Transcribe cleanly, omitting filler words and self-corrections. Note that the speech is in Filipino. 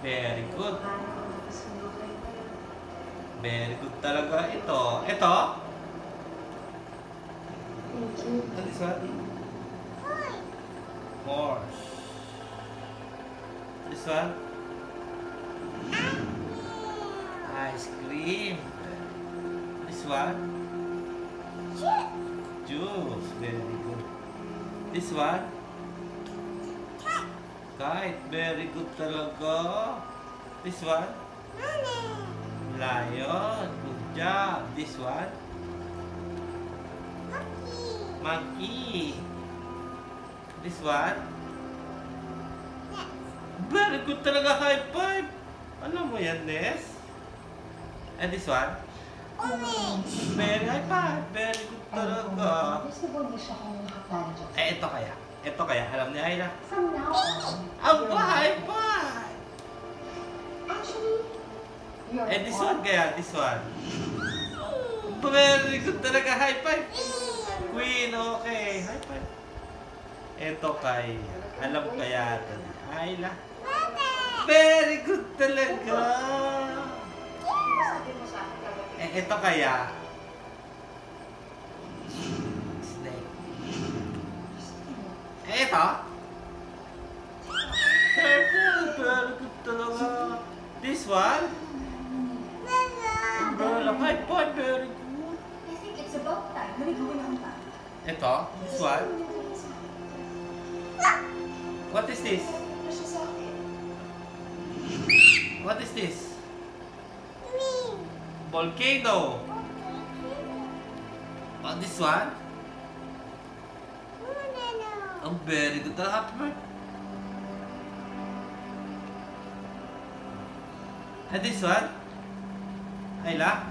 Very good. Very good talaga ito. Ito? Ano this one? Horse. This one? Ice cream. This one? Juice. Very good. This one? Kite. Very good talaga. This one? Lion. Good job. This one? Monkey. This one? Very good talaga. High five. Alam mo yan, Ness? And this one? Very high five. Very good talaga. Eh, ito kaya? Ito kaya? Alam ni Ayla? Ang high five! Eh, this one kaya? This one? Very good talaga. High five! Queen, okay. High five. Ito kaya? Alam kaya ito ni Ayla? Very good talaga. Eh, ito kaya? Snake. Eh, ito? Turtle. Very good talaga. This one? Umbrella. High five. Very good. I think it's about time. Naligawan na ba? Ito? This one? What is this? What is this? Volcano. Oh, this one? Oh, very good. Happy birthday. And this one? Ayla?